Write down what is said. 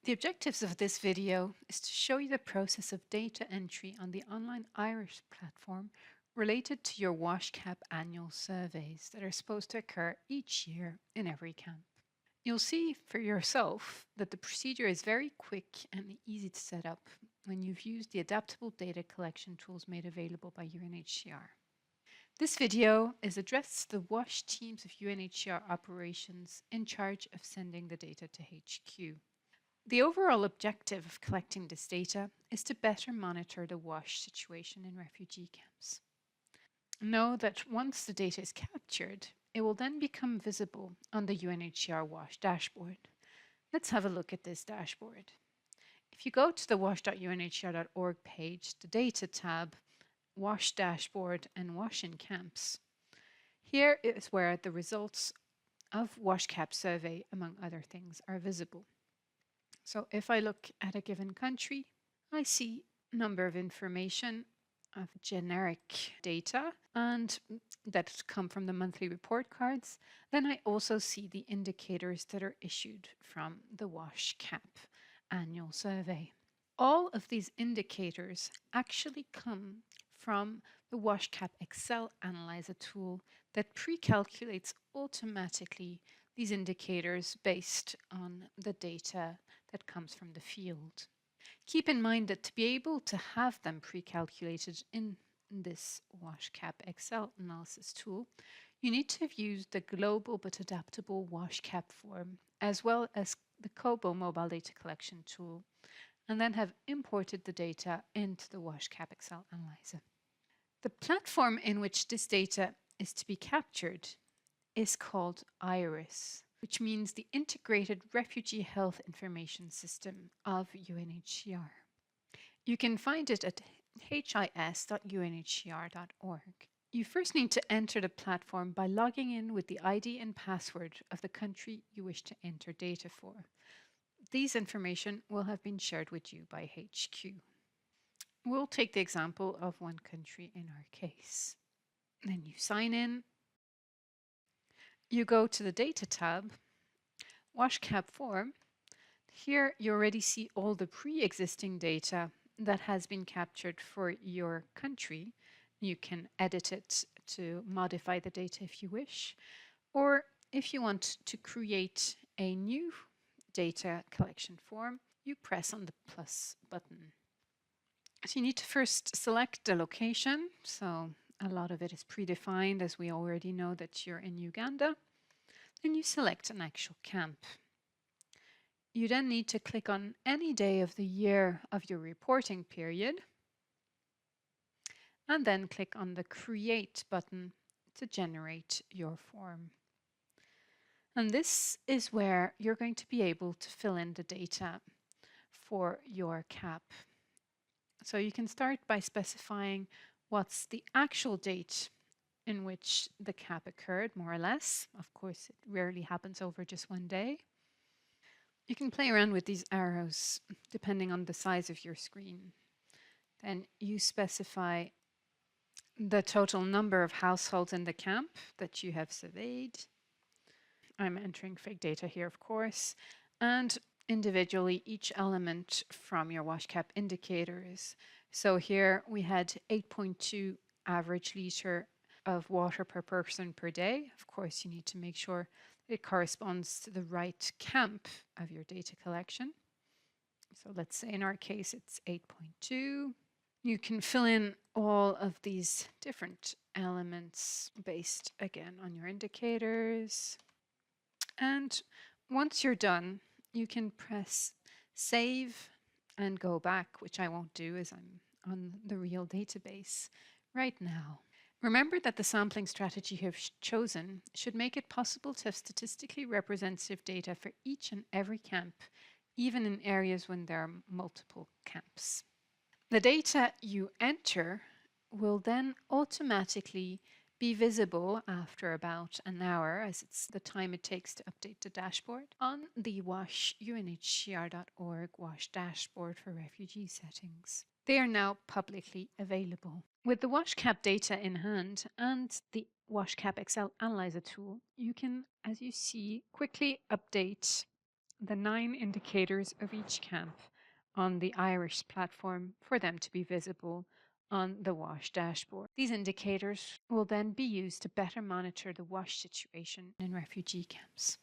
The objectives of this video is to show you the process of data entry on the online iRHIS platform related to your WashCap annual surveys that are supposed to occur each year in every camp. You'll see for yourself that the procedure is very quick and easy to set up when you've used the adaptable data collection tools made available by UNHCR. This video is addressed to the WASH teams of UNHCR operations in charge of sending the data to HQ. The overall objective of collecting this data is to better monitor the WASH situation in refugee camps. Know that once the data is captured, it will then become visible on the UNHCR WASH dashboard. Let's have a look at this dashboard. If you go to the wash.unhcr.org page, the Data tab, WASH dashboard and WASH in camps, here is where the results of WashCap survey, among other things, are visible. So if I look at a given country, I see a number of information of generic data and that come from the monthly report cards. Then I also see the indicators that are issued from the WashCap annual survey. All of these indicators actually come from the WashCap Excel Analyzer tool that pre-calculates automatically these indicators based on the data that comes from the field. Keep in mind that to be able to have them pre-calculated in this WashCap Excel analysis tool, you need to have used the global but adaptable WashCap form as well as the COBO mobile data collection tool, and then have imported the data into the WashCap Excel Analyzer. The platform in which this data is to be captured is called iRHIS, which means the Integrated Refugee Health Information System of UNHCR. You can find it at his.unhcr.org. You first need to enter the platform by logging in with the ID and password of the country you wish to enter data for. These information will have been shared with you by HQ. We'll take the example of one country in our case. Then you sign in. You go to the Data tab, WashCap form. Here you already see all the pre-existing data that has been captured for your country. You can edit it to modify the data if you wish, or if you want to create a new data collection form, you press on the plus button. So you need to first select the location. So a lot of it is predefined, as we already know that you're in Uganda. Then you select an actual camp. You then need to click on any day of the year of your reporting period, and then click on the Create button to generate your form. And this is where you're going to be able to fill in the data for your CAP. So you can start by specifying what's the actual date in which the CAP occurred, more or less. Of course, it rarely happens over just one day. You can play around with these arrows depending on the size of your screen. Then you specify the total number of households in the camp that you have surveyed. I'm entering fake data here, of course, and individually each element from your WashCap indicators. So here we had 8.2 average liter of water per person per day. Of course, you need to make sure it corresponds to the right camp of your data collection. So let's say in our case it's 8.2. You can fill in all of these different elements based again on your indicators. And once you're done, you can press save and go back, which I won't do as I'm on the real database right now. Remember that the sampling strategy you have chosen should make it possible to have statistically representative data for each and every camp, even in areas when there are multiple camps. The data you enter will then automatically be visible after about an hour, as it's the time it takes to update the dashboard, on the UNHCR.org WASH dashboard for refugee settings. They are now publicly available. With the WashCap data in hand and the WashCap Excel Analyzer tool, you can, as you see, quickly update the 9 indicators of each camp on the iRHIS platform for them to be visible on the WASH dashboard. These indicators will then be used to better monitor the WASH situation in refugee camps.